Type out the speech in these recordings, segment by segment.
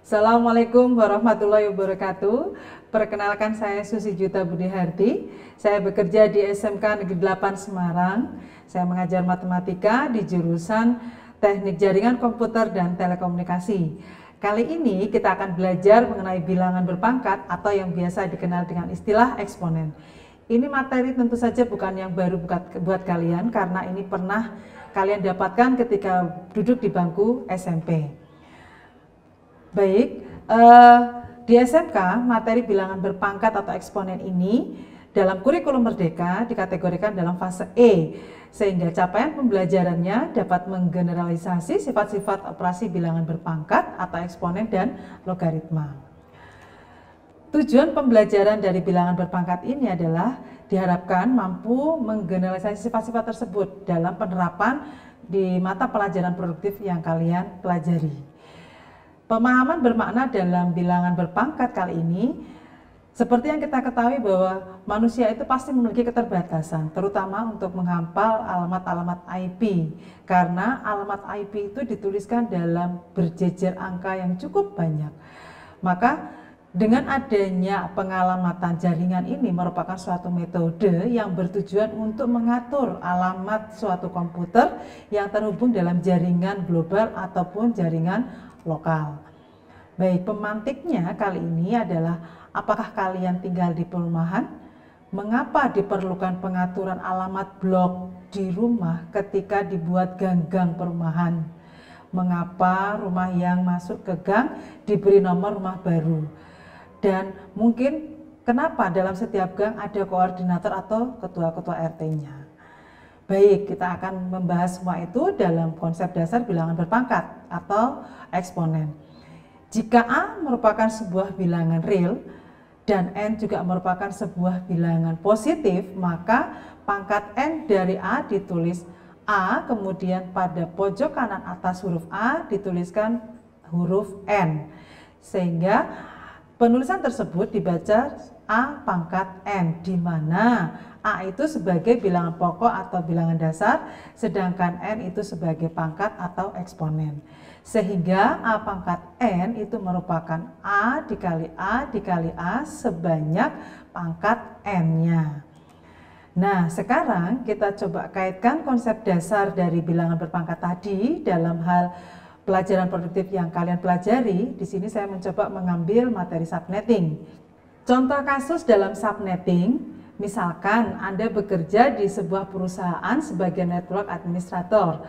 Assalamualaikum warahmatullahi wabarakatuh. Perkenalkan, saya Susi Juta Budiharti. Saya bekerja di SMK Negeri 8 Semarang. Saya mengajar matematika di jurusan Teknik Jaringan Komputer dan Telekomunikasi. Kali ini kita akan belajar mengenai bilangan berpangkat atau yang biasa dikenal dengan istilah eksponen. Ini materi tentu saja bukan yang baru buat kalian, karena ini pernah kalian dapatkan ketika duduk di bangku SMP. Baik, di SMK materi bilangan berpangkat atau eksponen ini dalam kurikulum Merdeka dikategorikan dalam fase E, sehingga capaian pembelajarannya dapat menggeneralisasi sifat-sifat operasi bilangan berpangkat atau eksponen dan logaritma. Tujuan pembelajaran dari bilangan berpangkat ini adalah diharapkan mampu menggeneralisasi sifat-sifat tersebut dalam penerapan di mata pelajaran produktif yang kalian pelajari. Pemahaman bermakna dalam bilangan berpangkat kali ini, seperti yang kita ketahui bahwa manusia itu pasti memiliki keterbatasan, terutama untuk menghafal alamat-alamat IP, karena alamat IP itu dituliskan dalam berjejer angka yang cukup banyak. Maka dengan adanya pengalamatan jaringan ini merupakan suatu metode yang bertujuan untuk mengatur alamat suatu komputer yang terhubung dalam jaringan global ataupun jaringan lokal. Baik, pemantiknya kali ini adalah apakah kalian tinggal di perumahan? Mengapa diperlukan pengaturan alamat blok di rumah ketika dibuat gang-gang perumahan? Mengapa rumah yang masuk ke gang diberi nomor rumah baru? Dan mungkin kenapa dalam setiap gang ada koordinator atau ketua-ketua RT-nya? Baik, kita akan membahas semua itu dalam konsep dasar bilangan berpangkat atau eksponen. Jika A merupakan sebuah bilangan real dan N juga merupakan sebuah bilangan positif, maka pangkat N dari A ditulis A, kemudian pada pojok kanan atas huruf A dituliskan huruf N. Sehingga penulisan tersebut dibaca A pangkat N, di mana A itu sebagai bilangan pokok atau bilangan dasar, sedangkan N itu sebagai pangkat atau eksponen. Sehingga A pangkat N itu merupakan A dikali A sebanyak pangkat N-nya. Nah, sekarang kita coba kaitkan konsep dasar dari bilangan berpangkat tadi dalam hal pelajaran produktif yang kalian pelajari. Di sini saya mencoba mengambil materi subnetting. Contoh kasus dalam subnetting, misalkan Anda bekerja di sebuah perusahaan sebagai network administrator.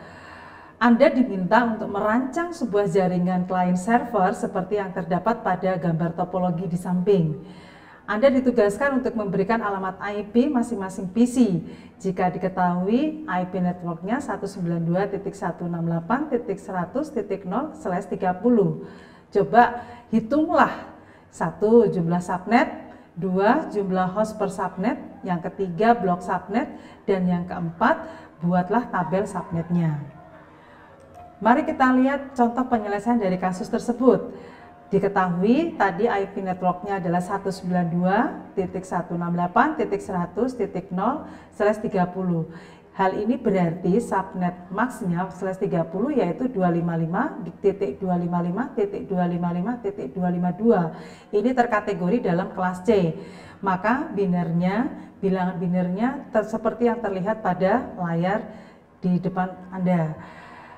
Anda diminta untuk merancang sebuah jaringan client server seperti yang terdapat pada gambar topologi di samping. Anda ditugaskan untuk memberikan alamat IP masing-masing PC. Jika diketahui IP networknya 192.168.100.0/30. Coba hitunglah: 1. Jumlah subnet, 2. Jumlah host per subnet, yang ketiga blok subnet, dan yang keempat buatlah tabel subnetnya. Mari kita lihat contoh penyelesaian dari kasus tersebut. Diketahui tadi IP networknya adalah 192.168.100.0/30. Hal ini berarti subnet max-nya /30 yaitu 255.255.255.252. Ini terkategori dalam kelas C. Maka binernya, bilangan binernya seperti yang terlihat pada layar di depan Anda.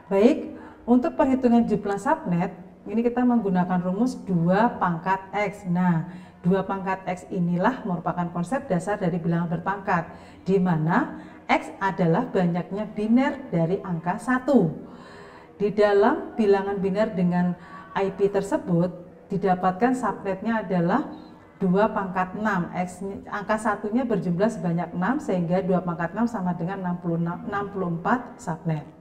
Baik, untuk perhitungan jumlah subnet, ini kita menggunakan rumus 2 pangkat X. Nah, 2 pangkat X inilah merupakan konsep dasar dari bilangan berpangkat, di mana X adalah banyaknya biner dari angka 1. Di dalam bilangan biner dengan IP tersebut, didapatkan subnetnya adalah 2 pangkat 6. X, angka satunya berjumlah sebanyak 6, sehingga 2 pangkat 6 sama dengan 64 subnet.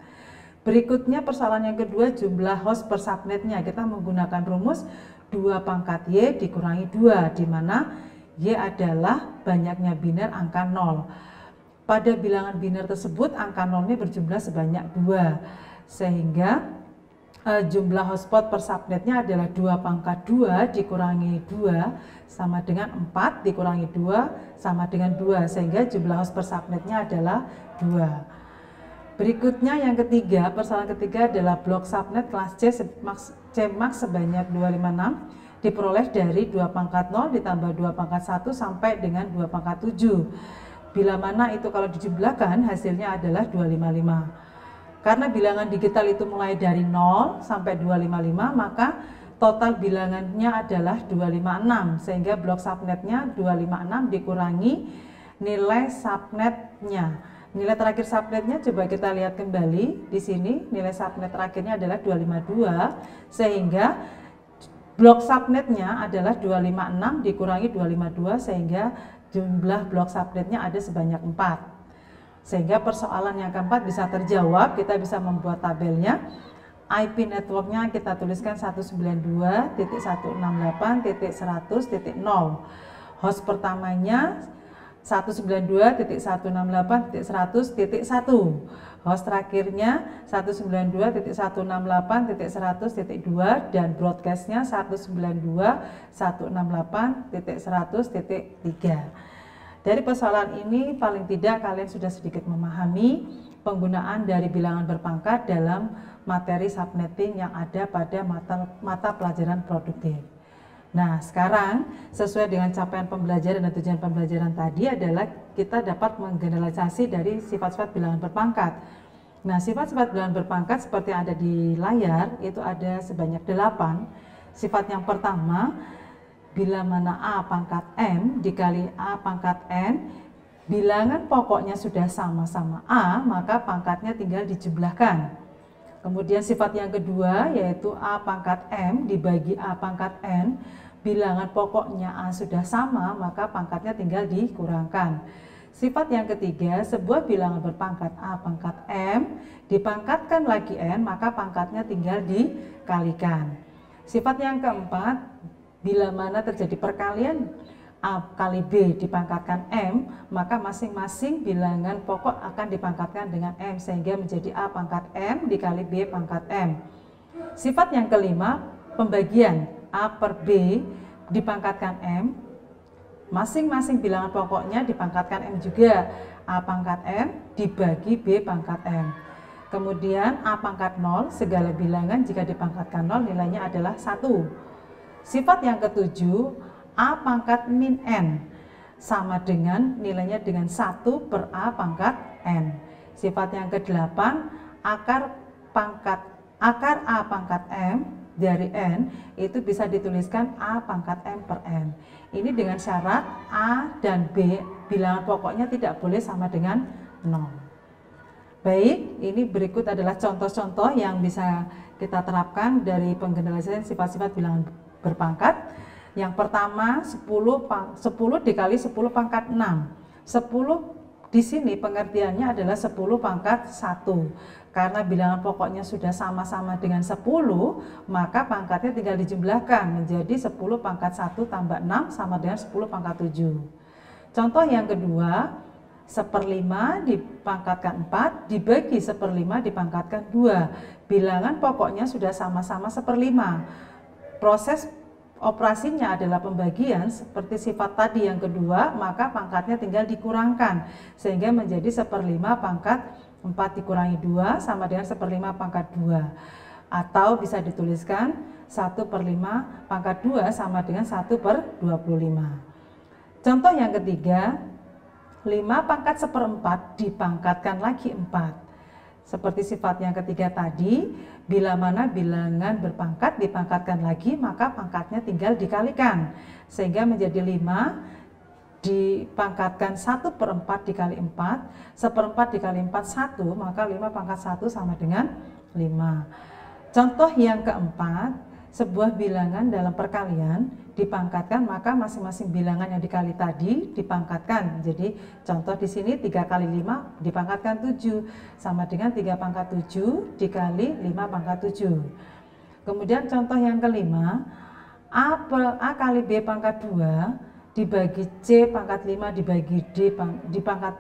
Berikutnya persoalan yang kedua, jumlah host per subnetnya. Kita menggunakan rumus 2 pangkat Y dikurangi 2, di mana Y adalah banyaknya biner angka 0. Pada bilangan biner tersebut angka 0-nya berjumlah sebanyak 2, sehingga jumlah hotspot per subnetnya adalah 2 pangkat 2 dikurangi 2 sama dengan 4 dikurangi 2 sama dengan 2, sehingga jumlah host per subnetnya adalah 2. Berikutnya yang ketiga, persoalan ketiga adalah blok subnet kelas C C max sebanyak 256 diperoleh dari 2 pangkat 0 ditambah 2 pangkat 1 sampai dengan 2 pangkat 7. Bila mana itu kalau dijumlahkan hasilnya adalah 255. Karena bilangan digital itu mulai dari 0 sampai 255, maka total bilangannya adalah 256, sehingga blok subnetnya 256 dikurangi nilai subnetnya. Nilai terakhir subnetnya coba kita lihat kembali di sini, nilai subnet terakhirnya adalah 252, sehingga blok subnetnya adalah 256 dikurangi 252, sehingga jumlah blok subnetnya ada sebanyak 4. Sehingga persoalan yang keempat bisa terjawab, kita bisa membuat tabelnya. IP networknya kita tuliskan 192.168.100.0. Host pertamanya 192.168.100.1. Host terakhirnya 192.168.100.2 dan broadcastnya 192.168.100.3. Dari persoalan ini paling tidak kalian sudah sedikit memahami penggunaan dari bilangan berpangkat dalam materi subnetting yang ada pada mata pelajaran produktif. Nah, sekarang sesuai dengan capaian pembelajaran dan tujuan pembelajaran tadi adalah kita dapat menggeneralisasi dari sifat-sifat bilangan berpangkat. Nah, sifat-sifat bilangan berpangkat seperti yang ada di layar itu ada sebanyak 8. Sifat yang pertama, bila mana A pangkat M dikali A pangkat N, bilangan pokoknya sudah sama-sama A, maka pangkatnya tinggal dijumlahkan. Kemudian sifat yang kedua yaitu A pangkat M dibagi A pangkat N, bilangan pokoknya A sudah sama, maka pangkatnya tinggal dikurangkan. Sifat yang ketiga, sebuah bilangan berpangkat A pangkat M dipangkatkan lagi N, maka pangkatnya tinggal dikalikan. Sifat yang keempat, bila mana terjadi perkalian A kali B dipangkatkan M, maka masing-masing bilangan pokok akan dipangkatkan dengan M, sehingga menjadi A pangkat M dikali B pangkat M. Sifat yang kelima, pembagian A per B dipangkatkan M, masing-masing bilangan pokoknya dipangkatkan M juga, A pangkat M dibagi B pangkat M. Kemudian A pangkat 0, segala bilangan jika dipangkatkan 0 nilainya adalah 1. Sifat yang ketujuh, A pangkat min N sama dengan nilainya dengan 1 per A pangkat N. Sifat yang ke-8, akar A pangkat M dari N itu bisa dituliskan A pangkat M per N. Ini dengan syarat A dan B bilangan pokoknya tidak boleh sama dengan 0. Baik, ini berikut adalah contoh-contoh yang bisa kita terapkan dari penggeneralisasian sifat-sifat bilangan berpangkat. Yang pertama 10 dikali 10 pangkat 6. 10 di sini pengertiannya adalah 10 pangkat 1. Karena bilangan pokoknya sudah sama-sama dengan 10, maka pangkatnya tinggal dijumlahkan menjadi 10 pangkat 1 tambah 6 sama dengan 10 pangkat 7. Contoh yang kedua, 1/5 dipangkatkan 4 dibagi 1/5 dipangkatkan 2. Bilangan pokoknya sudah sama-sama 1/5. Proses operasinya adalah pembagian seperti sifat tadi yang kedua, maka pangkatnya tinggal dikurangkan sehingga menjadi 1/5 pangkat 4 dikurangi 2 sama dengan 1/5 pangkat 2. Atau bisa dituliskan 1/5 pangkat 2 sama dengan 1/25. Contoh yang ketiga, 5 pangkat 1/4 dipangkatkan lagi 4. Seperti sifat yang ketiga tadi, bila mana bilangan berpangkat dipangkatkan lagi, maka pangkatnya tinggal dikalikan. Sehingga menjadi 5 dipangkatkan 1/4 dikali 4, 1/4 dikali 4, 1, maka 5 pangkat 1 sama dengan 5. Contoh yang keempat, sebuah bilangan dalam perkalian dipangkatkan, maka masing-masing bilangan yang dikali tadi dipangkatkan. Jadi contoh di sini 3 kali 5 dipangkatkan 7 sama dengan 3 pangkat 7 dikali 5 pangkat 7. Kemudian contoh yang kelima, A kali B pangkat 2 dibagi C pangkat 5 dibagi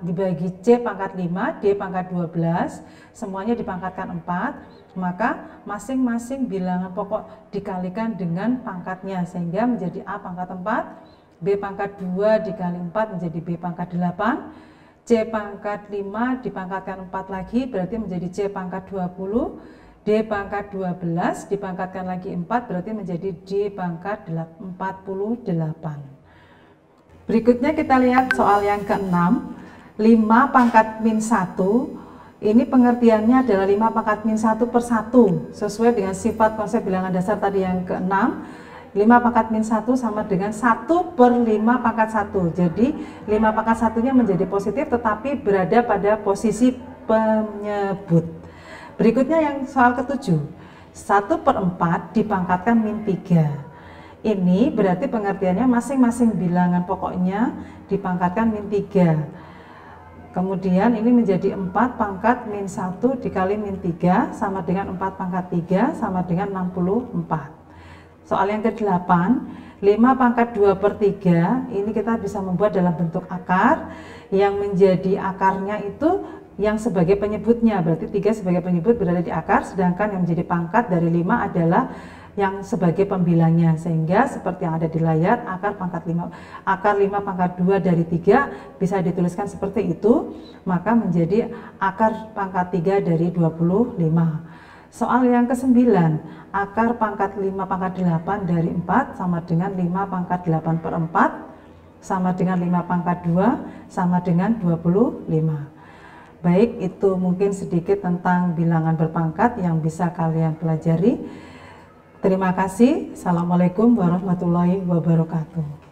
dibagi C pangkat 5 D pangkat 12, semuanya dipangkatkan 4, maka masing-masing bilangan pokok dikalikan dengan pangkatnya sehingga menjadi A pangkat 4, B pangkat 2 dikali 4 menjadi B pangkat 8, C pangkat 5 dipangkatkan 4 lagi berarti menjadi C pangkat 20, D D pangkat 12 dipangkatkan lagi 4 berarti menjadi D pangkat 48. Berikutnya kita lihat soal yang ke-6. 5 pangkat min 1, ini pengertiannya adalah 5 pangkat min 1 per 1, sesuai dengan sifat konsep bilangan dasar tadi yang ke-6. 5 pangkat min 1 sama dengan 1 per 5 pangkat 1. Jadi 5 pangkat 1-nya menjadi positif tetapi berada pada posisi penyebut. Berikutnya yang soal ke-7. 1 per 4 dipangkatkan min 3. Ini berarti pengertiannya masing-masing bilangan pokoknya dipangkatkan min 3. Kemudian ini menjadi 4 pangkat min 1 dikali min 3 sama dengan 4 pangkat 3 sama dengan 64. Soal yang ke-8, 5 pangkat 2 per 3, ini kita bisa membuat dalam bentuk akar, yang menjadi akarnya itu yang sebagai penyebutnya, berarti 3 sebagai penyebut berada di akar, sedangkan yang menjadi pangkat dari 5 adalah yang sebagai pembilangnya, sehingga seperti yang ada di layar, akar 5 pangkat 2 dari 3 bisa dituliskan seperti itu, maka menjadi akar pangkat 3 dari 25. Soal yang ke-9, akar pangkat 5 pangkat 8 dari 4 sama dengan 5 pangkat 8 per 4 sama dengan 5 pangkat 2 sama dengan 25. Baik, itu mungkin sedikit tentang bilangan berpangkat yang bisa kalian pelajari. Terima kasih. Assalamualaikum warahmatullahi wabarakatuh.